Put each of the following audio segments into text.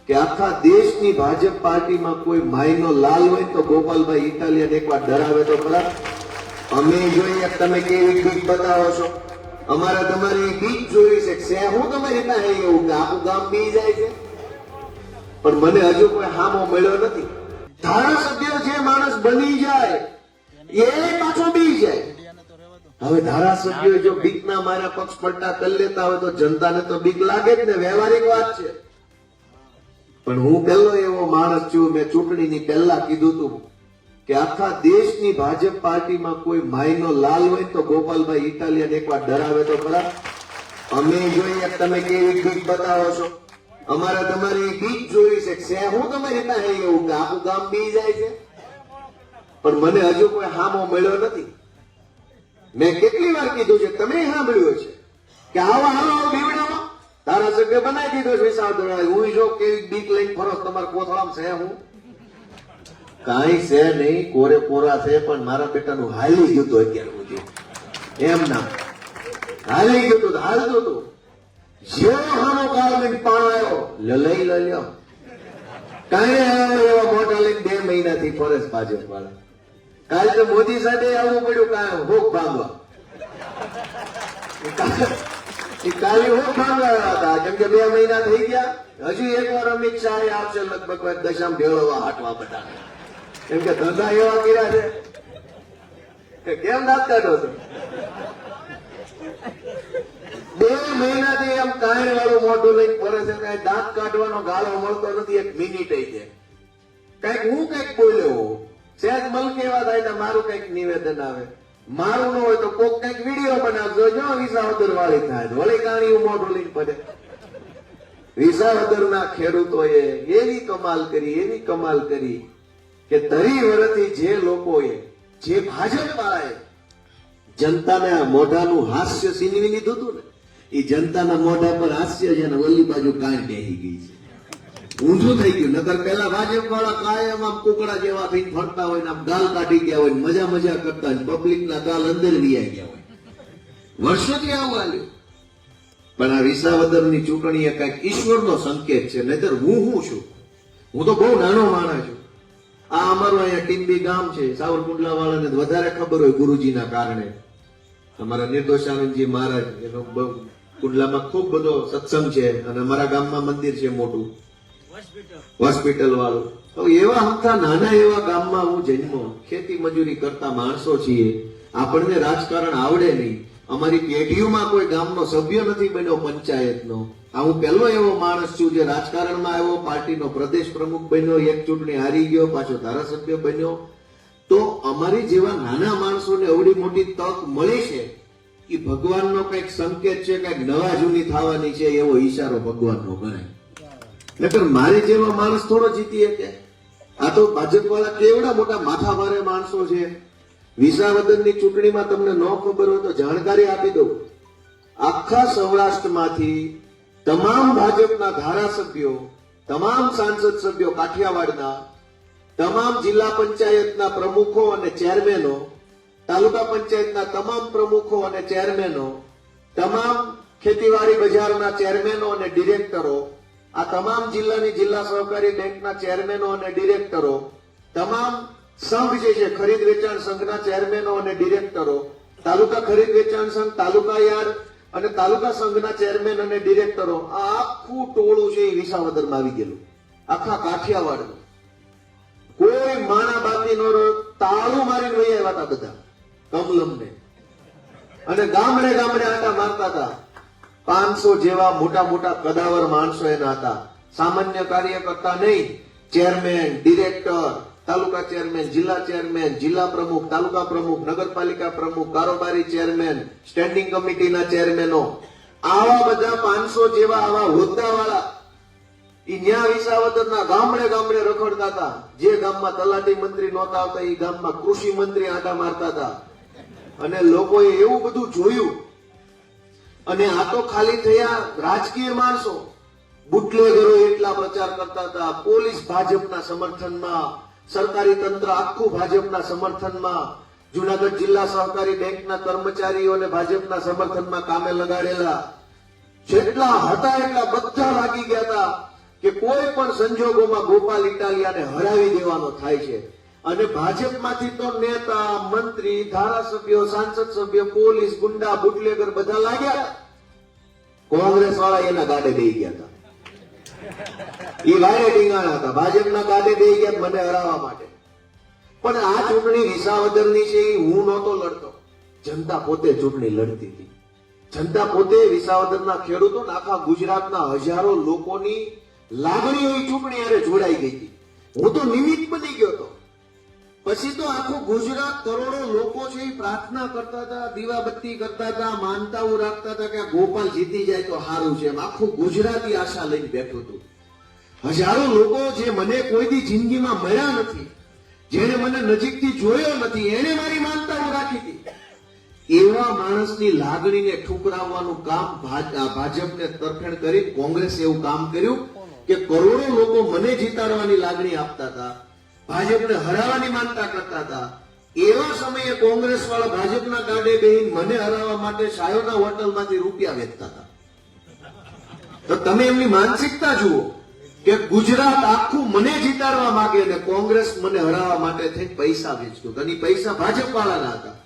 કે આખા દેશની ભાજપ પાર્ટીમાં કોઈ માયનો લાલ હોય તો ગોપાલભાઈ ઇટાલિયન એકવાર ડરાવે તો ખરા. અમે જોઈએ તમે કેવી બીક બતાવો છો, અમારે તમારી બીક જોઈ છે. હું તમારી ના એવું કે આખું ગામ બી જાય છે, પણ મને હજુ કોઈ હામો મળ્યો નથી. ધારાસભ્ય જે માણસ બની જાય એ પાછો બી જાય. હવે ધારાસભ્યો જો બીક ના મારા પક્ષ પલટા કરી લેતા હોય તો જનતાને તો બીક લાગે જ ને, વ્યવહારિક વાત છે. પણ હું પહેલો એવો માણસ છું, મેં ચૂંટણીની પહેલા કીધું હતું કે આખા દેશની ભાજપ પાર્ટીમાં કોઈ માયનો લાલ હોય તો ગોપાલભાઈ ઇટાલિયન એકવાર ડરાવે તો ખરા. અમે જોઈએ તમે કેવી બીક બતાવો છો, અમારે તમારી બીક જોઈ છે. હું તમારી ના એવું કે આખું ગામ બી જાય છે, પણ મને હજુ કોઈ હામો મળ્યો નથી. મેં કેટલી વાર કીધું છે, તમે સાંભળ્યું છે કે આવા હાલો બીવડામાં ધારાસભ્ય બનાવી દીધો છે વિસાવદર. હું જો કેવી બીક લઈને ફરો તમારા કોથળામાં છે, હું કાંઈ છે નહીં, કોરે કોરા છે. પણ મારા બેટાનું હાલી ગયું હતું અત્યાર સુધી, એમ ના હાલી ગયું હતું, હાલતું હતું. જેવો હાનો કાળ લઈને પાણ આવ્યો લઈ લ્યો, કાંઈ એવા મોટા લઈને 2 મહિનાથી ફરજ ભાજપ વાળા. કાલે તો મોદી સાહેબે આવવું પડ્યું કાંઈ ભોગ ભાંગવા. કાલે ભોગ ભાંગવા હતા કેમ કે 2 મહિના થઈ ગયા. હજુ એકવાર અમિત શાહ આવશે લગભગ દશામ ભેળવવા હાટવા બધા, કેમ કે ધંધા એવા કર્યા છે કે કેમ દાંત કાઢો છો. 2 મહિનાથી એમ કાંઈ વાળું મોઢું લઈને ફરે છે, કઈ દાંત કાઢવાનો ગાળો મળતો નથી એક મિનિટ. કઈક હું કઈક બોલ્યો સહેજ મલકે એવા થાય ને મારું કઈક નિવેદન આવે, મારું ન હોય તો કોક કઈક વિડીયો બનાવજો, જો વિસાવદર વાળી થાય વળી કાણી મોઢું લઈને પડે. વિસાવદરના ખેડૂતોએ એવી કમાલ કરી કે 30 વર્ષથી જે લોકોએ, જે ભાજપ વાળાએ જનતાને મોઢાનું હાસ્ય સીનવી લીધું હતું ને, એ જનતાના મોઢા પર હાસ્ય છે ને ઓલી બાજુ કાંઈ બેહી ગઈ છે, ઊંધું થઈ ગયું. નકર પેલા ભાજપ વાળા કાયમ આમ કુકડા જેવા થઈને ફરતા હોય ને આમ ગાલ કાઢી ગયા હોય, મજા કરતા હોય, પબ્લિક ના ગાલ અંદર વિયાઈ ગયા હોય. વર્ષોથી આવું હાલ્યું. પણ આ વિસાવદરની ચૂંટણી એ કઈક ઈશ્વરનો સંકેત છે. નહીતર હું છું, હું તો બહુ નાનો માણસ છું. આ અમારું અહીંયા ટીમ્બી ગામ છે, સાવરકુંડલા વાળાને વધારે ખબર હોય ગુરુજીના કારણે. અમારા નિર્દોષાનંદજી મહારાજ એનો કુંડલામાં ખૂબ બધો સત્સંગ છે, અને અમારા ગામમાં મંદિર છે મોટું હોસ્પિટલ વાળું. તો એવા હમતા નાના એવા ગામમાં હું જન્મો, ખેતી મજૂરી કરતા માણસો છીએ, આપણને રાજકારણ આવડે નહીં. અમારી પેઢીઓમાં કોઈ ગામનો સભ્ય નથી બન્યો પંચાયતનો. આ હું પહેલો એવો માણસ છું જે રાજકારણમાં આવ્યો, પાર્ટીનો પ્રદેશ પ્રમુખ બન્યો, એક ચૂંટણી હારી ગયો, પાછો ધારાસભ્ય બન્યો. તો અમારી જેવા નાના માણસોને અવડી મોટી તક મળી છે એ ભગવાનનો કઈક સંકેત છે, કઈક નવા જૂની થવાની છે એવો ઈશારો ભગવાનનો ગણાય. નકર મારી જેવા માણસ થોડો જીતી શકે. આ તો ભાજપ વાળા કેવડા મોટા માથા ભારે માણસો છે. વિસાવદરની ચૂંટણીમાં તમને ન ખબર હોય તો જાણકારી આપી દઉં. આખા સૌરાષ્ટ્રમાંથી તમામ ભાજપના ધારાસભ્યો, તમામ સાંસદ સભ્યો કાઠિયાવાડના, તમામ જિલ્લા પંચાયતના પ્રમુખો અને ચેરમેનો, તાલુકા પંચાયતના તમામ પ્રમુખો અને ચેરમેનો, તમામ ખેતીવાડી બજારના ચેરમેનો અને ડિરેક્ટરો, આ તમામ જિલ્લાની જિલ્લા સહકારી બેંકના ચેરમેનો અને ડિરેક્ટરો, તમામ સંઘ જે છે ખરીદ વેચાણ સંઘના ચેરમેનો અને ડિરેક્ટરો, તાલુકા ખરીદ વેચાણ સંઘ, તાલુકા યાર્ડ અને તાલુકા સંઘના ચેરમેન અને ડિરેક્ટરો, આ આખું ટોળું છે એ વિસાવદરમાં આવી ગયેલું. આખા કાઠિયાવાડનું કોઈ માણા બાકી નો તાળું મારીને વહી આવ્યા હતા બધા કમલમને, અને ગામડે આટા મારતા હતા. 500 જેવા મોટા કદાવર માણસો એના હતા. સામાન્ય કાર્યકર્તા નહીં, ચેરમેન, ડિરેક્ટર, તાલુકા ચેરમેન, જિલ્લા પ્રમુખ, તાલુકા પ્રમુખ, નગરપાલિકા પ્રમુખ, કારોબારી ચેરમેન, સ્ટેન્ડિંગ કમિટીના ચેરમેનો, આવા બધા 500 જેવા આવા હોદ્દા વાળા ન્યા વિસાવદરના ગામડે રખડતા હતા. જે ગામમાં તલાટી મંત્રી નહોતા આવતા એ ગામમાં કૃષિ મંત્રી આટા મારતા હતા. અને લોકોએ એવું બધું જોયું. અને આ તો ખાલી થયા રાજકીય માણસો, બુટલેગરો એટલા પ્રચાર કરતા હતા, પોલીસ ભાજપના સમર્થનમાં, સરકારી તંત્ર આખું ભાજપના સમર્થનમાં, જુનાગઢ જિલ્લા સહકારી બેંકના કર્મચારીઓને ભાજપના સમર્થનમાં કામે લગાડેલા જેટલા હતા એટલા બધા લાગી ગયા હતા. કે કોઈ પણ સંજોગોમાં ગોપાલ ઇટાલિયાને હરાવી દેવાનો થાય છે અને ભાજપમાંથી તો નેતા, મંત્રી, ધારાસભ્યો, સાંસદ સભ્યો, પોલીસ, ગુંડા, બુટલેગર બધા લાગ્યા. કોંગ્રેસ વાળા એના ગાડે દઈ ગયા હતા. એ વારે ડીંગાણા હતા, ભાજપના ગાડે દઈ ગયા મને હરાવવા માટે. પણ આ ચૂંટણી વિસાવદરની છે એ હું નહોતો લડતો, જનતા પોતે ચૂંટણી લડતી હતી. જનતા પોતે વિસાવદરના ખેડૂતો આખા ગુજરાતના હજારો લોકોની લાગણીઓ એ ચૂંટણી હારે જોડાઈ ગઈ હતી. હું તો નિમિત્ત બની ગયો હતો. પછી તો આખું ગુજરાત કરોડો લોકો છે એ પ્રાર્થના કરતા હતા, દીવાબત્તી કરતા હતા, માનતાઓ રાખતા હતા કે આ ગોપાલ જીતી જાય તો સારું છે. એમ આખું ગુજરાતી આશા લઈને બેઠું હતું. હજારો લોકો જે મને કોઈ દી જિંદગીમાં મળ્યા નથી, જેને મને નજીકથી જોયો નથી, એને મારી માનતાઓ રાખી હતી. એવા માણસની લાગણીને ઠુકરાવવાનું કામ ભાજપને તરફેણ કરી કોંગ્રેસે એવું કામ કર્યું કે કરોડો લોકો મને જીતાડવાની લાગણી આપતા હતા, ભાજપને હરાવવાની માનતા કરતા હતા. એવા સમયે કોંગ્રેસ વાળા ભાજપના ગાડે બેહીને મને હરાવવા માટે શાયોના હોટલમાંથી રૂપિયા વેચતા હતા. તો તમે એમની માનસિકતા જુઓ કે ગુજરાત આખું મને જીતાડવા માંગે અને કોંગ્રેસ મને હરાવવા માટે થઈને પૈસા વેચતું. અને પૈસા ભાજપ વાળાના હતા.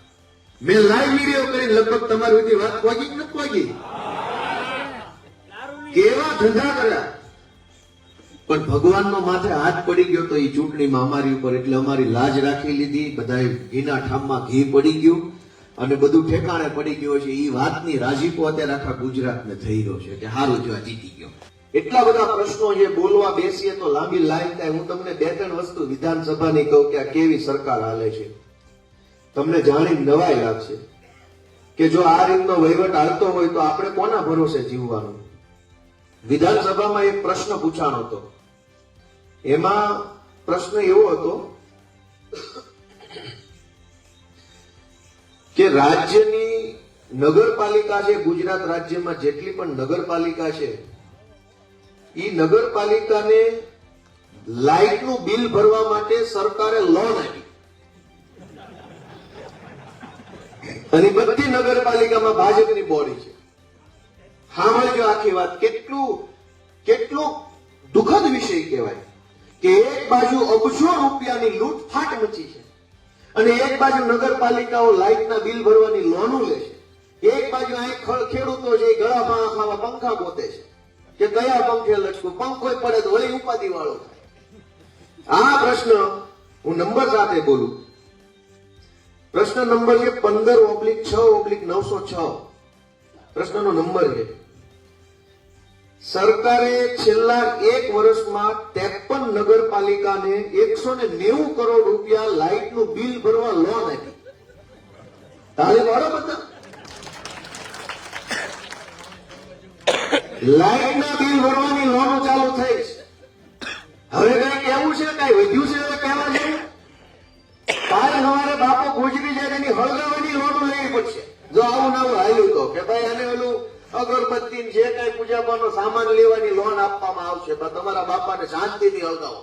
મેં લાઈવ વિડીયો કરીને લગભગ તમારી બધી વાત પહોંચી કે નથી પહોંચી? કેવા ધંધા કર્યા. પણ ભગવાનનો માથે હાથ પડી ગયો તો એ ચૂંટણીમાં અમારી ઉપર, એટલે અમારી લાજ રાખી લીધી. બધા ઘીના ઠામમાં ઘી પડી ગયું અને બધું ઠેકાણે પડી ગયું છે. એ વાતની રાજીપો અત્યારે આખા ગુજરાતને થઈ રહ્યો છે કે હારું જો જીતી ગયો. એટલા બધા પ્રશ્નો છે, બોલવા બેસીએ તો લાંબી લાઈન થાય. હું તમને બે ત્રણ વસ્તુ વિધાનસભાની કહું કે આ કેવી સરકાર હાલે છે. તમને જાણી નવાઈ લાગશે કે જો આ રીતનો વહીવટ હાલતો હોય તો આપણે કોના ભરોસે જીવવાનું. વિધાનસભામાં એક પ્રશ્ન પૂછાણો હતો. એમાં પ્રશ્ન એવો હતો કે રાજ્યની નગરપાલિકા છે, ગુજરાત રાજ્યમાં જેટલી પણ નગરપાલિકા છે, એ નગરપાલિકાને લાઇટનું બિલ ભરવા માટે સરકારે લોન આપી અને બધી નગરપાલિકામાં ભાજપની બોડી છે. સાંભળજો આખી વાત. કેટલું દુઃખદ વિષય કહેવાય કે એક બાજુ અબજો રૂપિયાની લૂંટફાટ મચી છે અને એક બાજુ નગરપાલિકાઓ લાઇટના બિલ ભરવાની લોનો લે છે. એક બાજુ અહીં ખેડૂતો છે ગળા પાણા ખાવા પંખા ગોતે છે કે કયા પંખે લટકું, પંખો પડે તો વળી ઉપાધિ વાળો થાય. આ પ્રશ્ન હું નંબર સાથે બોલું. પ્રશ્ન નંબર છે 15/6/906. પ્રશ્નનો નંબર છે સરકારે છેલ્લા 1 વર્ષમાં 53 નગરપાલિકાને 190 કરોડ રૂપિયા લાઇટનું બિલ ભરવા લોન આપી. તાળી પાડો બધા. લાઇટના બિલ ભરવાની લોનો ચાલુ થઈ છે. હવે કઈ કેવું છે, કઈ વધ્યું છે હવે કહેવા જેવું? કાલ સવારે બાપો ગુજરી જાય એની હળગાવાની લોનો લેવી પડશે. જો આવું નવું હાલ્યું તો કે ભાઈ અને ઓલું અગરબત્તી જે કઈ પૂજાપાનો સામાન લેવાની લોન આપવામાં આવશે, પણ તમારા બાપાને શાંતિથી હળગાવો.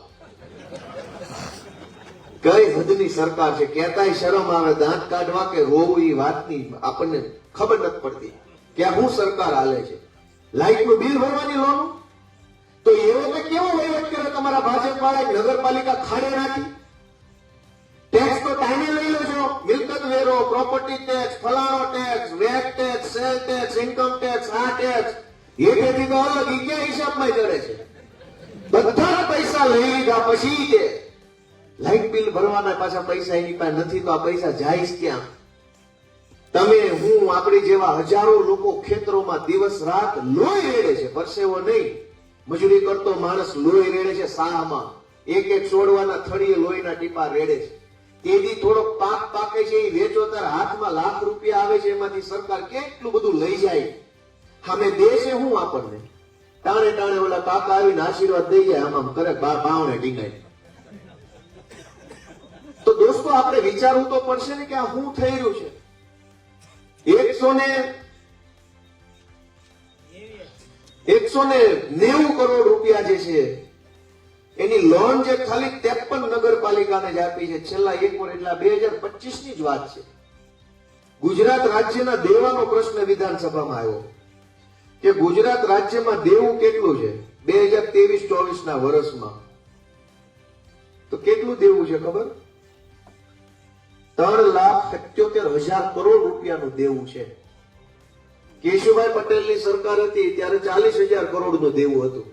કઈ હદની સરકાર છે. કહેતાય શરમ આવે, દાંત કાઢવા કે રોવું એ વાતની આપણને ખબર નથી પડતી કે આ શું સરકાર હાલે છે. લાઇટનું બિલ ભરવાની લોન તો એવો કે કેવો વહીવટ કર્યો તમારા ભાજપ વાળા. નગરપાલિકા ખાડે નાખી. ટેક્સ તો ટાઈમે લઈ લેજો. મિલકત વેરો, પ્રોપર્ટી ટેક્સ, ફલાણો tax, VAT tax, sale tax, income tax, આ ટેક્સ એથી તો અલગ ઈ ક્યાં હિસાબમાં ચડે છે. બધા પૈસા લઈ લીધા પછી કે લાઇટ બિલ ભરવાના પાછા પૈસા એની પાસે નથી તો આ પૈસા જાય ક્યાં? તમે હું આપણી જેવા હજારો લોકો ખેતરોમાં દિવસ રાત લોહી રેડે છે, પરસેવો નહીં, મજૂરી કરતો માણસ લોહી રેડે છે. શાળામાં એક છોડવાના થળીએ લોહીના ટીપા રેડે છે. તેથી થોડોક પાક પાકે છે, એ વેચો ત્યારે હાથમાં લાખ રૂપિયા આવે છે. એમાંથી સરકાર કેટલું બધું લઈ જાય. સામે દેશે હું આપણને ટાણે ટાણે ઓલા કાકા આવીને આશીર્વાદ દઈ જાય, આમ કરે બાવણે ટીંગાય. તો દોસ્તો આપણે વિચારવું તો પડશે ને કે આ શું થઈ રહ્યું છે. 190 કરોડ રૂપિયા જે છે એની લોન જે ખાલી 53 નગરપાલિકાને જ આપી છે છેલ્લા 1 વર્ષ, એટલે 2025 ની જ વાત છે. ગુજરાત રાજ્યના દેવાનો પ્રશ્ન વિધાનસભામાં આવ્યો કે ગુજરાત રાજ્યમાં દેવું કેટલું છે. 2023-24 ના વર્ષમાં તો કેટલું દેવું છે ખબર? 3,77,000 કરોડ રૂપિયાનું દેવું છે. કેશુભાઈ પટેલની સરકાર હતી ત્યારે 40,000 કરોડનું દેવું હતું.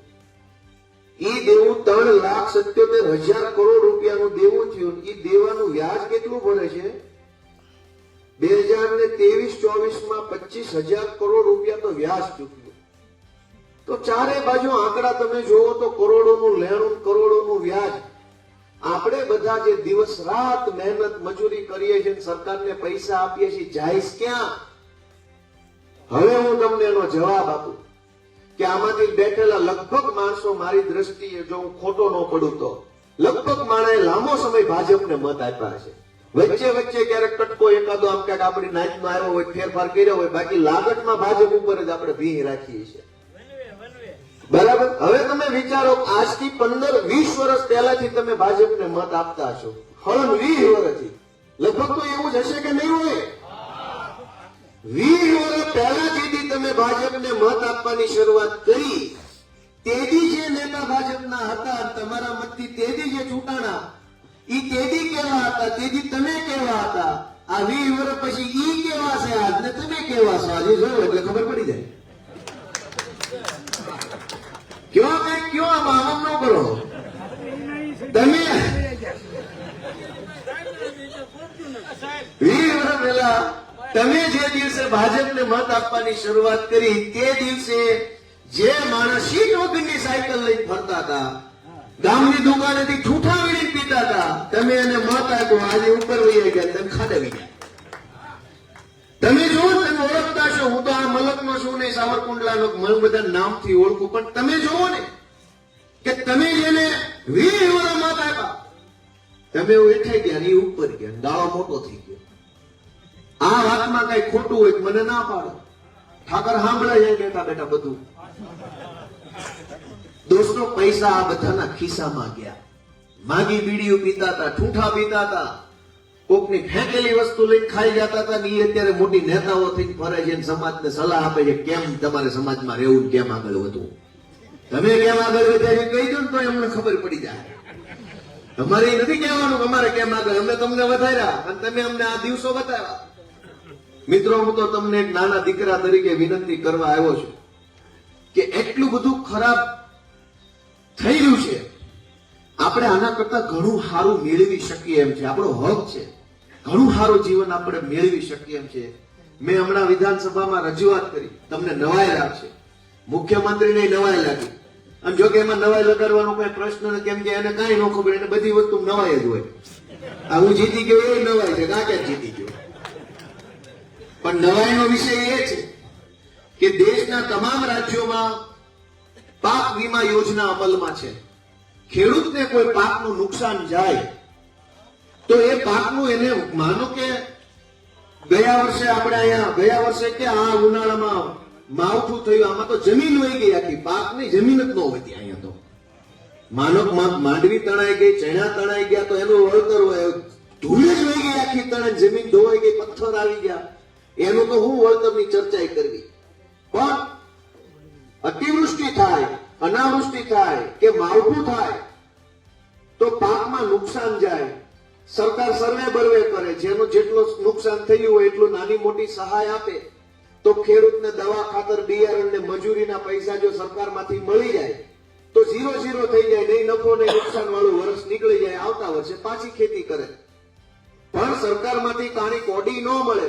ઈ દેવું 3,77,000 કરોડ રૂપિયાનું દેવું થયું. ઈ દેવાનું વ્યાજ કેટલું ભરે છે? 2023-24 માં 25,000 કરોડ રૂપિયા તો વ્યાજ ચૂક્યું. તો ચારે બાજુ આંકડા તમે જોવો તો કરોડોનું લેણું, કરોડોનું વ્યાજ. આપણે બધા જે દિવસ રાત મહેનત મજૂરી કરીએ છીએ, સરકારને પૈસા આપીએ છીએ, જાય ક્યાં? હવે હું તમને એનો જવાબ આપું કે આમાંથી બેઠેલા લગભગ માણસો, મારી દ્રષ્ટિએ જો હું ખોટો ન પડું તો લગભગ માણસે લાંબો સમય ભાજપને મત આપ્યા છે. વચ્ચે વચ્ચે ક્યારેક કટકો એકાદો આમ ક્યાંક આપણી નાચમાં આવ્યો હોય, ફેરફાર કર્યો હોય, બાકી લાગતમાં ભાજપ ઉપર જ આપણે ભીંગ રાખીએ છીએ. બરાબર? હવે તમે વિચારો, આજથી 15-20 વર્ષ પહેલાથી તમે ભાજપને મત આપતા હશો, 20 વર્ષથી લગભગ તો એવું જ હશે કે નહીં હોય? 20 વર્ષ પહેલાથી તમે ભાજપને મત આપવાની શરૂઆત કરી, તેથી જે નેતા ભાજપના હતા, તમારા મતથી તેથી જે ચૂંટાણા, ઈ તેથી કેવા હતા, તેથી તમે કેવા હતા. આ 20 વર્ષ પછી ઈ કેવા છે આજ, ને તમે કેવા છો આજે, જોયું એટલે ખબર પડી જાય. ક્યો કઈ ક્યો આમ ન કરો તમે. 20 વર્ષ પહેલા તમે જે દિવસે ભાજપને મત આપવાની શરૂઆત કરી, તે દિવસે જે માણસ સીટ વગરની સાયકલ લઈને ફરતા હતા, ગામની દુકાનેથી ઠૂઠા વીણી પીતા હતા, તમે એને મત આપ્યો, આજે ઉપર વહી ગયા, તમે ખાડે વહી ગયા. તમે જો તમે ઓળખતા છો, હું તો આ મલકનો છું નહીં, સાવરકુંડલાનો, મને બધા નામથી ઓળખું, પણ તમે જોવો ને કે તમે જેને 20 વર્ષ મત આપ્યા, તમે ઉઠાઈ ગયા ને ઉપર ગયા, દાળો મોટો થઈ ગયો. આ વાતમાં કઈ ખોટું હોય મને ના પાડો. ઠાકર સાંભળે જાય બેઠા બેઠા બધું. દોસ્તો, પૈસા આ બધાના ખિસ્સામાં ગયા. માગી બીડીઓ પીતા હતા, ઠૂઠા પીતા હતા, કોકની ફેંકેલી વસ્તુ લઈને ખાઈ જતા હતા. ને અત્યારે મોટી નેતાઓ થઈને ફરે છે, સમાજને સલાહ આપે છે કેમ તમારે સમાજમાં રહેવું, કેમ આગળ વધવું. તમે કેમ આગળ વધ્યા કહી દો ને તો એમને ખબર પડી જાય. તમારે નથી કહેવાનું અમારે કેમ આગળ, અમે તમને વધાર્યા અને તમે અમને આ દિવસો બતાવ્યા. મિત્રો, હું તો તમને એક નાના દીકરા તરીકે વિનંતી કરવા આવ્યો છું કે એટલું બધું ખરાબ થઈ રહ્યું છે, આપણે આના કરતા ઘણું સારું મેળવી શકીએ એમ છે. આપણો હક છે, ઘણું સારું જીવન આપણે મેળવી શકીએ એમ છે. મેં હમણાં વિધાનસભામાં રજૂઆત કરી, તમને નવાઈ લાગશે, મુખ્યમંત્રીને નવાઈ લાગી. અને જો કે એમાં નવાઈ લગાડવાનો કઈ પ્રશ્ન નથી, કેમ કે એને કઈ ન ખબર, એને બધી વસ્તુ નવાઈ જ હોય. આ હું જીતી ગયો એ નવાઈ છે, કાંઈ જીતી ગયો. પણ નવાઈનો વિષય એ છે કે દેશના તમામ રાજ્યોમાં પાક વીમા યોજના અમલમાં છે. ખેડૂતને કોઈ પાકનું નુકસાન જાય તો એ પાકનું એને માનો કે ગયા વર્ષે આપણે અહીંયા ગયા વર્ષે કે આ ઉનાળામાં માવઠું થયું, આમાં તો જમીન વહી ગઈ આખી, પાકની જમીન જ ન હોતી. અહીંયા તો માનો માંડવી તણાઈ ગઈ, ચણા તણાઈ ગયા, તો એનું વળતર હોય, ધૂળ જ વહી ગઈ આખી, તણાઈ જમીન ધોવાઈ ગઈ, પથ્થર આવી ગયા, એનું તો હું વળતરની ચર્ચા કરવી. પણ અતિવૃષ્ટિ થાય, અનાવૃષ્ટિ થાય કે માવઠું થાય તો પાકમાં નુકસાન જાય, સરકાર સર્વે બર્વે કરે, જેનું જેટલું નુકસાન થયું હોય એટલું નાની મોટી સહાય આપે, તો ખેડૂતને દવા, ખાતર, બિયારણ ને મજૂરીના પૈસા જો સરકારમાંથી મળી જાય તો 0-0 થઈ જાય, નહીં નફો નહીં નુકસાન વાળું વર્ષ નીકળી જાય, આવતા વર્ષે પાછી ખેતી કરે. પણ સરકારમાંથી કાણી કોડી ન મળે,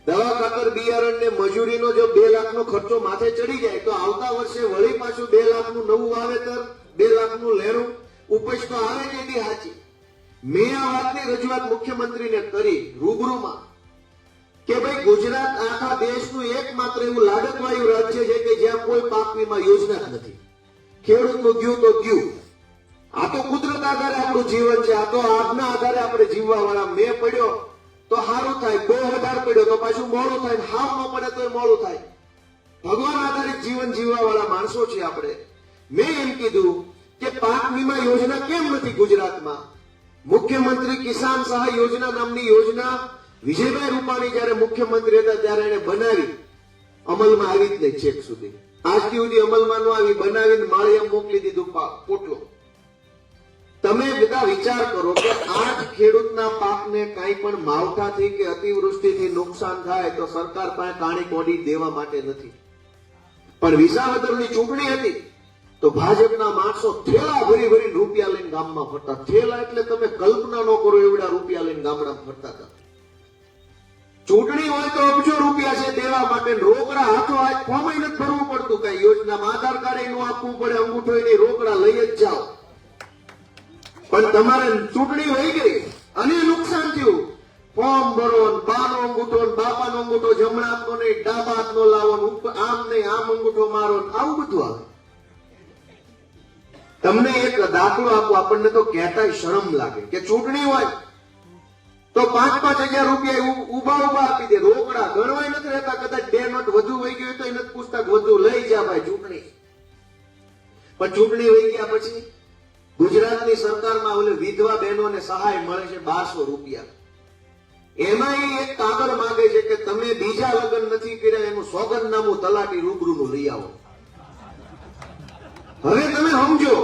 દવા, ખાતર, બિયારણ ને મજૂરીનો જો 2 લાખનો ખર્ચો માથે ચડી જાય તો આવતા વર્ષે વળી પાછું 2 લાખનું નવું વાવેતર, 2 લાખનું લેણું, ઉપજ તો આવે જ એની સાચી. મેં આ વાતની રજૂઆત મુખ્યમંત્રીને કરી રૂબરૂમાં કે ભાઈ, ગુજરાત આખા દેશનું એકમાત્ર એવું લાડકવાયું રાજ્ય છે કે જ્યાં કોઈ પાક વીમા યોજના જ નથી. ખેડૂતનું ગયું તો ગયું. આ તો કુદરત આધારે આપણું જીવન છે, આ તો આજના આધારે આપણે જીવવા વાળા. મેં પડ્યો તો સારું થાય, બહુ વધારે પડ્યો તો પાછું મોડું થાય, હાવ ન પડે તો મોડું થાય. ભગવાન આધારિત જીવન જીવવા વાળા માણસો છે આપણે. મેં એમ કીધું કે પાક વીમા યોજના કેમ નથી ગુજરાતમાં? મુખ્યમંત્રી કિસાન સહાય યોજના નામની યોજના વિજયભાઈ રૂપાણી જયારે મુખ્યમંત્રી હતા ત્યારે એને બનાવી, અમલમાં આવી જ નહીં છેક સુધી. આજથી સુધી અમલમાં ન આવી, બનાવીને માળિયા મોકલી દીધું પોટલો. તમે બધા વિચાર કરો કે આજ ખેડૂતના પાકને કાંઈ પણ માવઠાથી કે અતિવૃષ્ટિથી નુકસાન થાય તો સરકાર પાસે કાણી કોડી દેવા માટે નથી. પણ વિસાવદરની ચૂંટણી હતી તો ભાજપના માણસો થેલા ભરી ભરી રૂપિયા લઈને ગામમાં ફરતા. થેલા એટલે તમે કલ્પના ન કરો એવડા રૂપિયા લઈને ગામડામાં ફરતા હતા. ચૂંટણી હોય તો અબજો રૂપિયા છે દેવા માટે, રોકડા હાથો હાથ ફોર્મ નથી ભરવું પડતું. કઈ યોજનામાં આધાર કાર્ડ નું આપવું પડે, અંગૂઠો નહીં, રોકડા લઈ જ જાઓ. પણ તમારે ચૂંટણી વહી ગઈ અને નુકસાન થયું. ફોર્મ ભરો, બાનો અંગૂઠો, બાપાનો અંગૂઠો જમણા હાથનો નહીં, ડાબા હાથનો લાવો, આમ નહીં આમ અંગૂઠો મારો, આવું બધું આવે. તમને એક દાખલો આપો, આપણને તો કહેતા શરમ લાગે કે ચૂંટણી હોય તો 5,000 રૂપિયા ઉભા આપી દે. રોકડા ગણવાય નથી રહેતા. કદાચ 2 નોટ વધુ વહી ગયું તો એ નથી પૂછતા વધુ લઈ જા ભાઈ ચૂંટણી. પણ ચૂંટણી વહી ગયા પછી ગુજરાતની સરકારમાં ઓલે વિધવા બહેનોને સહાય મળે છે 1200 રૂપિયા. એમાં એક કાગળ માંગે છે કે તમે બીજા લગ્ન નથી કર્યા એનું સોગંદનામું તલાટી રૂબરૂનું લઈ આવો. હવે તમે સમજો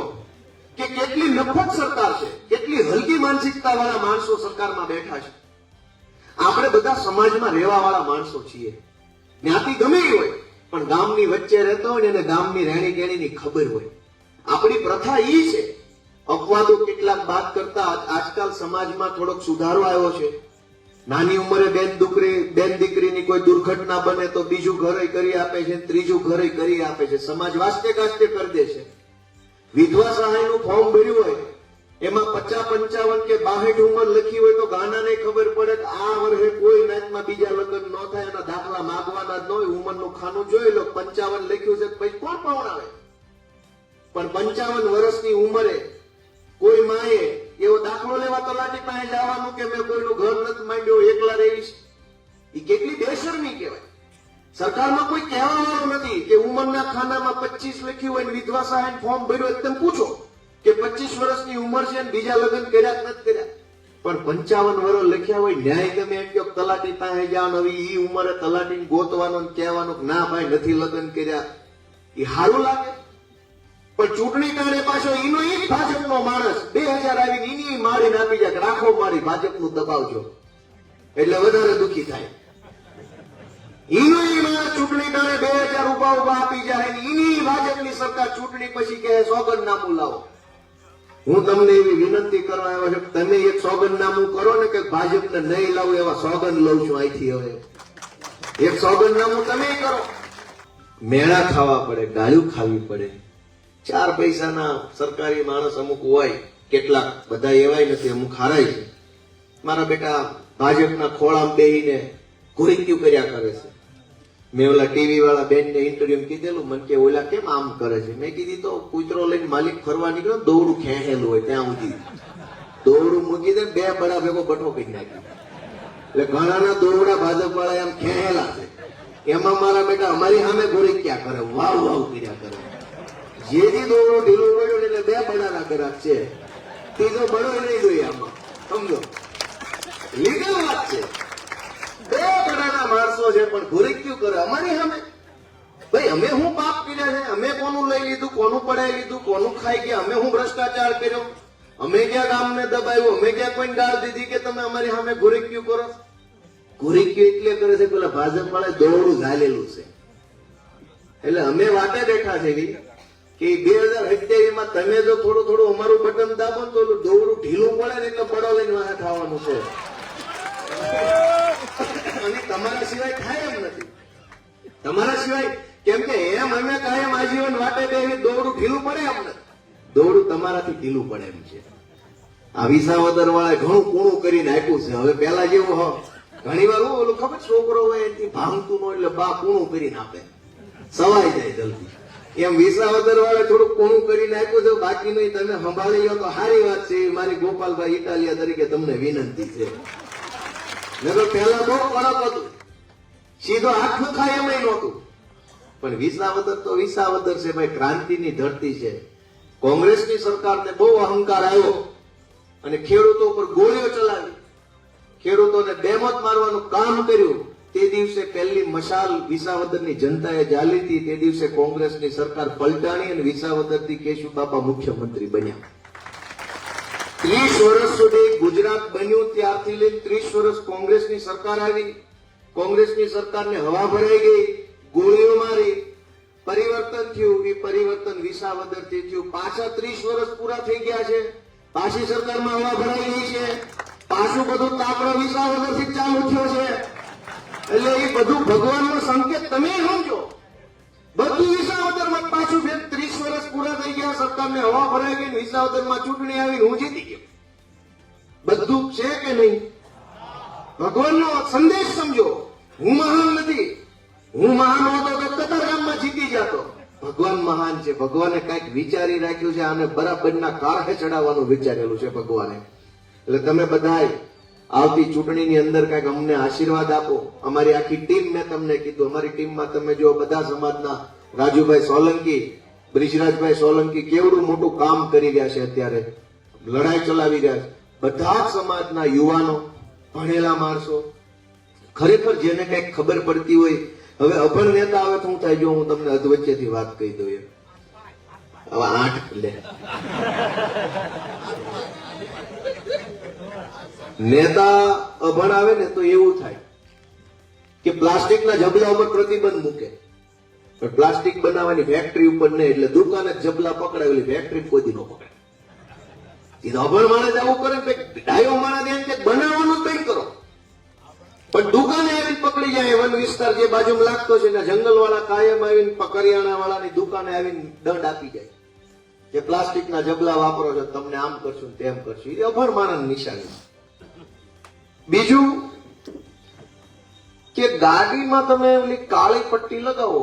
કે કેટલી નફત સરકાર છે, કેટલી હલકી માનસિકતા વાળા માણસો સરકારમાં બેઠા છે. આપણે બધા સમાજમાં રહેવા વાળા માણસો છીએ. જ્ઞાતિ ગમે એ હોય પણ ગામની વચ્ચે રહેતો હોય ને એને ગામની રહેણી કેણીની ખબર હોય. આપણી પ્રથા એ છે. અપવાદો કેટલાક બાદ કરતા આજકાલ સમાજમાં થોડોક સુધારો આવ્યો છે. નાની ઉંમરે બેન દીકરીની કોઈ દુર્ઘટના બને તો બીજું ઘરે કરી આપે છે, ત્રીજું ઘરે કરી આપે છે. સમાજ વાસ્તે કાસ્તે કરી દે છે. વિધવા સહાયનું ફોર્મ ભર્યું હોય એમાં 50, 55 કે 62 ઉંમર લખી હોય તો ગાનાને ખબર પડે કે આ વર્ષે કોઈ નાતમાં બીજા લગ્ન ન થાય, એના દાખલા માંગવાના જ ન હોય. ઉંમરનું ખાનું જોઈ લો, 55 લખ્યું છે પછી કોણ પવણાવે? પણ 55 વર્ષની ઉંમરે કોઈ માએ એવો દાખલો લેવા તલાટી પાસે જવાનું કે મેં કોઈનું ઘર નથી માંડ્યો, એકલા રહીશ. એ કેટલી બેશરમી કહેવાય. સરકારમાં કોઈ કહેવા વાળું નથી કે ઉંમરના ખાનામાં 25 લખ્યું હોય વિધવા સહાય ફોર્મ ભર્યું હોય. તમે પૂછો કે 25 વર્ષની ઉંમર છે ને બીજા લગ્ન કર્યા કે નથી કર્યા. પણ 55 વર્ષ લખ્યા હોય, ન્યાય તમે એમ કહો તલાટી પાસે જાઓ. હવે એ ઉંમરે તલાટીને ગોતવાનું કહેવાનું ના ભાઈ નથી લગ્ન કર્યા, એ સારું લાગે? પણ ચૂંટણી ટાણે પાછો એનો એ ભાજપનો માણસ 2000 આવીને એની મારીને આપી જાય, રાખો મારી ભાજપનું દબાવજો, એટલે વધારે દુઃખી થાય. એનો એ માણસ ચૂંટણી ટાણે 2000 ઉભા આપી જાય, એની ભાજપની સરકાર ચૂંટણી પછી કહે સોગંદનામું લાવો. હું તમને એવી વિનંતી કરવા આવ્યો છું, તમે એક સોગંદનામું કરો ને કે ભાજપને નહીં લાવું એવા સોગંદ લઉં છું અહીંથી. હવે એક સોગંદનામું તમે કરો. મેળા ખાવા પડે, ગાળ્યું ખાવી પડે. 4 પૈસાના સરકારી માણસ અમુક હોય, કેટલાક, બધા એવાય નથી, અમુક હારાય છે. મારા બેટા ભાજપના ખોળામાં બેહીને ઘોરીક્યું કર્યા કરે છે. મેં ઓલા ટીવી વાળા બેનને ઇન્ટરવ્યુ કીધેલું, મને કે ઓલા કેમ આમ કરે છે? મેં કીધી તો કૂતરો લઈને માલિક ફરવા નીકળ્યો, દોરડું ખેંચેલું હોય ત્યાં સુધી દોરડું મૂકી દે, 2 બડા ભેગો બઠો કરી નાખ્યો. એટલે ઘણાના દોરડા ભાજપ વાળા એમ ખેંચેલા છે. એમાં મારા બેટા અમારી સામે ઘોરીક્યા કરે, વાવ વાવ કર્યા કરે. જેથી દોરડું ઢીલું પડ્યું એટલે 2 બડાના ગ્રાહક છે, ત્રીજો બડો નહીં જોઈએ આમાં. સમજો, લીગલ વાત છે. 2 બડાના માણસો છે પણ ઘોરીક્યું કરે અમારી સામે. ભાઈ અમે શું પાપ કર્યા છે? અમે કોનું લઈ લીધું, કોનું પડાવી લીધું, કોનું ખાઈ ગયા? અમે શું ભ્રષ્ટાચાર કર્યો? અમે ક્યાં ગામને દબાવ્યું? અમે ક્યાં કોઈ ગાળ દીધી કે તમે અમારી સામે ઘોરીક્યું કરો? ઘોરીક્યું એટલે કરે છે પેલા ભાજપ વાળા દોરડું ઝાલેલું છે. એટલે અમે વાતે બેઠા છે કે 2027 માં તમે જો થોડું અમારું બટન દાબો તો દોરડું ઢીલું પડે ને એટલે બડો લઈને વાહે થવાનું છે. અને તમારા સિવાય થાય એમ નથી. તમારા સિવાય કેમ કે એમ અમે કાયમ આજીવન વાટે બેસી દોરડું ઢીલું પડે એમ નથી. દોરડું તમારાથી ઢીલું પડે એમ છે. આ વિસાવદર વાળા ઘણું કૂણું કરીને આપ્યું છે. હવે પેલા જેવું ઘણી વાર ઓલું ખબર છોકરો હોય એથી ભાંગતું નો એટલે બા કૂણું કરીને આપે, સવાઈ જાય જલ્દી. એમ વિસાવદર વાળે થોડુંક કોણું કરીને આપ્યું છે. બાકી નહીં તમે સંભાળી લો તો સારી વાત છે. મારી ગોપાલભાઈ ઇટાલિયા તરીકે તમને વિનંતી છે. પેલા બહુ કડક હતું, સીધો હાથનું ખાય એમ નહોતું. પણ વિસાવદર તો વિસાવદર છે ભાઈ, ક્રાંતિની ધરતી છે. કોંગ્રેસની સરકારને બહુ અહંકાર આવ્યો અને ખેડૂતો પર ગોળીઓ ચલાવી, ખેડૂતોને બેમત મારવાનું કામ કર્યું. તે દિવસે પહેલી મશાલ વિસાવદરની જનતાએ જાલી હતી, તે દિવસે કોંગ્રેસની સરકાર પલટાણી અને વિસાવદરથી કેશુબાપા મુખ્યમંત્રી બન્યા. 30 વર્ષ સુધી ગુજરાત બન્યું ત્યારથી લઈને 30 વર્ષ કોંગ્રેસની સરકાર આવી. કોંગ્રેસની સરકારને હવા ભરાઈ ગઈ, ગોળીઓ મારી, પરિવર્તન થયું. એ પરિવર્તન વિસાવદરથી થયું. પાછા 30 વર્ષ પૂરા થઈ ગયા છે, પાછી સરકારમાં હવા ભરાઈ ગઈ છે, પાછું બધું તાપરો વિસાવદરથી ચાલુ થયો છે. એટલે એ બધું ભગવાનનો સંકેત તમે સમજો. બધું વિસાવદરમાં પાછું 30 વર્ષ પૂરા થઈ ગયા, સરકારને હવા ભરાઈ ગઈ, વિસાવદરમાં ચૂંટણી આવી, હું જીતી ગયો. બધું છે કે નહીં? ભગવાનનો સંદેશ સમજો. હું મહાન નથી. હું મહાન હોતો તો કતારગામમાં જીતી જતો. ભગવાન મહાન છે. ભગવાને કઈક વિચારી રાખ્યું છે. આને બરાબરના કારહે ચડાવવાનું વિચારેલું છે ભગવાને. એટલે તમે બધાય આવતી ચૂંટણીની અંદર કઈક અમને આશીર્વાદ આપો. અમારી આખી ટીમ, મેં તમને કીધું, અમારી ટીમમાં તમે જો બધા સમાજના રાજુભાઈ સોલંકી, બ્રિજરાજભાઈ સોલંકી કેવડું મોટું કામ કરી રહ્યા છે, અત્યારે લડાઈ ચલાવી રહ્યા છે. બધા જ સમાજના યુવાનો, ભણેલા માણસો, ખરેખર જેને કઈક ખબર પડતી હોય. હવે અભણ નેતા આવે તો શું થાય? જો હું તમને અધવચ્ચેથી વાત કહી દઉં. હવે 8 લે નેતા અભણ આવે ને તો એવું થાય કે પ્લાસ્ટિકના જબલા ઉપર પ્રતિબંધ મૂકે, પણ પ્લાસ્ટિક બનાવવાની ફેક્ટરી ઉપર નહીં. એટલે દુકાને જબલા પકડાવેલી ફેક્ટરી કોઈ દી ન પકડે. એ તો અભણ માણસ આવું કરે, ડાયો માણસ એમ કે બનાવવાનું જ બંધ કરો, પણ દુકાને આવીને પકડી જાય. વન વિસ્તાર જે બાજુમાં લાગતો છે ને, જંગલ વાળા કાયમ આવીને કરિયાણા વાળાની દુકાને આવીને દંડ આપી જાય કે પ્લાસ્ટિકના જબલા વાપરો છો, તમને આમ કરશું તેમ કરશું. એ અભણ માણસની નિશાની. બીજું કે ગાડીમાં તમે ઓલી કાળી પટ્ટી લગાવો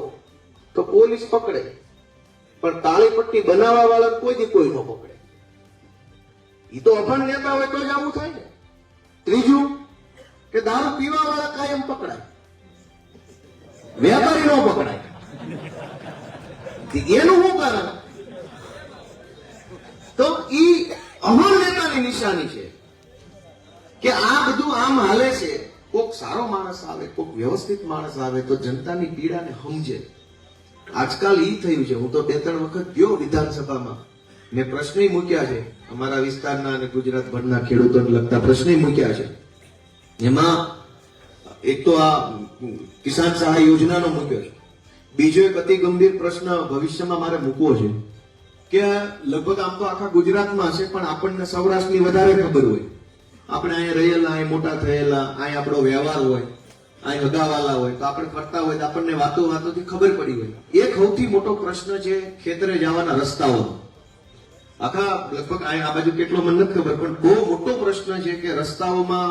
તો પોલીસ પકડે, પણ કાળી પટ્ટી બનાવવા વાળા કોઈ દી કોઈ ન પકડે. એ તો અભણ નેતા હોય તો જ આવું થાય ને. ત્રીજું કે દારૂ પીવા વાળા કાયમ પકડાય, વેપારી નો પકડાય. એનું શું કારણ? તો ઈ અભણ નેતાની નિશાની છે કે આ બધું આમ હાલે છે. કોક સારો માણસ આવે, કોક વ્યવસ્થિત માણસ આવે તો જનતાની પીડાને સમજે. આજકાલ ઈ થયું છે. હું તો 2-3 વખત ગયો વિધાનસભામાં, મેં પ્રશ્ન મૂક્યા છે, અમારા વિસ્તારના અને ગુજરાતભરના ખેડૂતોને લગતા પ્રશ્ન મૂક્યા છે. એમાં એક તો આ કિસાન સહાય યોજનાનો મૂક્યો છે. બીજો એક અતિ ગંભીર પ્રશ્ન ભવિષ્યમાં મારે મૂકવો છે કે લગભગ આમ તો આખા ગુજરાતમાં હશે, પણ આપણને સૌરાષ્ટ્રની વધારે ખબર હોય. આપણે અહીંયા રહેલા, અહીં મોટા થયેલા, અહીં આપણો વ્યવહાર હોય, અહીં હગાવાલા હોય, તો આપણે ફરતા હોય તો આપણને વાતોથી ખબર પડી હોય. એક સૌથી મોટો પ્રશ્ન છે ખેતરે જવાના રસ્તાઓ. આખા લગભગ આ બાજુ કેટલો મને નથી ખબર, પણ બહુ મોટો પ્રશ્ન છે કે રસ્તાઓમાં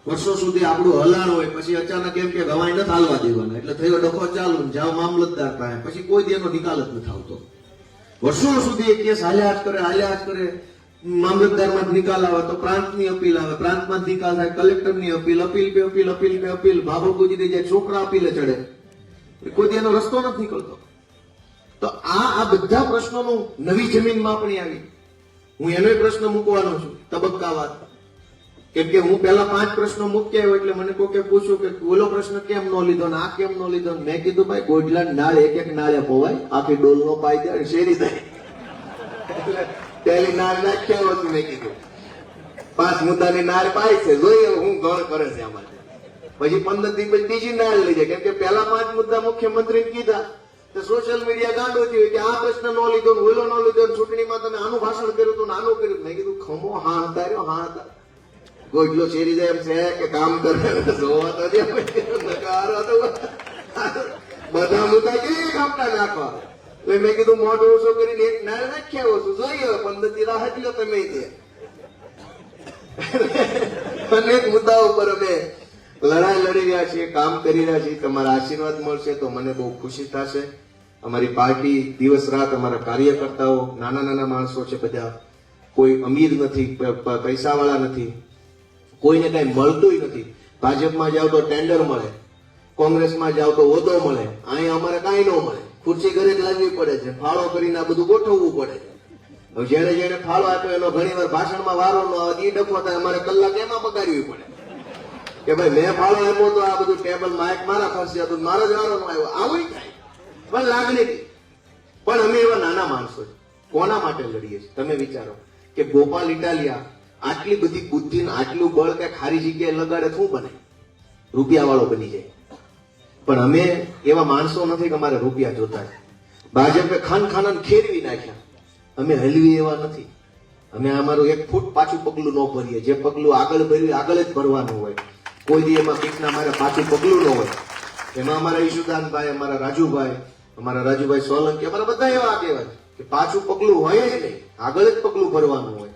વર્ષો સુધી આપણું હલાણ હોય, પછી અચાનક એમ કે હવાઈ નથી હાલવા દેવાના, એટલે થયો ડખો ચાલુ, જાઓ મામલતદાર પાસે, પછી કોઈ દી એનો નિકાલ જ નથી આવતો. વર્ષો સુધી કેસ હાલ્યા જ કરે. મામલતદારમાં જ નિકાલ આવે તો પ્રાંતની અપીલ આવે, પ્રાંતમાં જ નિકાલ થાય, કલેક્ટરની અપીલ, ભાભો ગુજરી જાય, છોકરા અપીલે ચડે, કોઈ દી એનો રસ્તો નથી નીકળતો. તો આ બધા પ્રશ્નોનું નવી જમીન માપણી આવી. હું એનો પ્રશ્ન મૂકવાનો છું તબક્કાવાર, કેમ કે હું પેલા 5 પ્રશ્નો મૂક્યા હોય એટલે મને કોકે પૂછ્યું કે ઓલો પ્રશ્ન કેમ ન લીધો ને આ કેમ ન લીધો. મેં કીધું ભાઈ ગોડલા નાળ એક નાળે પોવાય, આખી ડોલ નો પાઈ દે શેરી થાય. પહેલી નાળ નાખ્યા હતું, મેં કીધું 5 મુદ્દાની નાળ પાય છે, જોઈએ હું ગણ કરે છે આમાં. પછી 15 દી પછી બીજી નાળ લઈ જાય, કેમ કે પેલા 5 મુદ્દા મુખ્યમંત્રી કીધા તો સોશિયલ મીડિયા ગાંડો થયું કે આ પ્રશ્ન ન લીધો ને ઓલો ન લીધો, ચૂંટણીમાં તમે આનું ભાષણ કર્યું હતું ને આનું કર્યું. મેં કીધું ખમો હા હતા ગોડલો શેરી જાય એમ છે કે કામ કરે જોવા તો બધા મુદ્દા કેવી કાપતા નાખવા. એટલે મેં કીધું મોઢું ઓછો કરીને એક નાળ નાખ્યા ઓછું જોઈએ 15 દી રાહ જ લો તમે. અનેક મુદ્દાઓ ઉપર અમે લડાઈ લડી રહ્યા છીએ, કામ કરી રહ્યા છીએ. તમારા આશીર્વાદ મળશે તો મને બહુ ખુશી થશે. અમારી પાર્ટી દિવસ રાત, અમારા કાર્યકર્તાઓ નાના માણસો છે બધા, કોઈ અમીર નથી, પૈસા વાળા નથી, કોઈને કઈ મળતું નથી. ભાજપમાં જાવ તો ટેન્ડર મળે, કોંગ્રેસમાં જાવ તો હોદ્દો મળે, અહીંયા અમારે કઈ ન મળે. ખુરશી ઘરે જ લાવવી પડે છે, ફાળો કરીને આ બધું ગોઠવવું પડે છે. હવે જેને ફાળો આપ્યો એનો ઘણી વાર ભાષણમાં વારો ન આવે, એ ડખો થાય, અમારે કલાક એમાં બગાડવી પડે કે ભાઈ મેં ફાળો આપ્યો તો આ બધું ટેબલ માઇક મારા ખર્ચે હતું, મારો જ વારો ન આવ્યો, આવું થાય પણ લાગણી. પણ અમે એવા નાના માણસો છે, કોના માટે લડીએ છીએ તમે વિચારો કે ગોપાલ ઇટાલિયા આટલી બધી બુદ્ધિ ને આટલું બળ કે ખારી જગ્યાએ લગાડે શું બને? રૂપિયા વાળો બની જાય. પણ અમે એવા માણસો નથી કે અમારે રૂપિયા જોતા છે. ભાજપે ખાન ખેરવી નાખ્યા, અમે હલવી એવા નથી. અમે અમારું એક ફૂટ પાછું પગલું ન ભરીએ. જે પગલું આગળ ભર્યું આગળ જ ભરવાનું હોય. કોઈ દી એમાં પીકના મારે પાછું પગલું ન હોય. એમાં અમારા ઈશુદાનભાઈ, અમારા રાજુભાઈ સોલંકી, અમારા બધા એવા આગેવાન કે પાછું પગલું હોય જ નહીં, આગળ જ પગલું ભરવાનું હોય.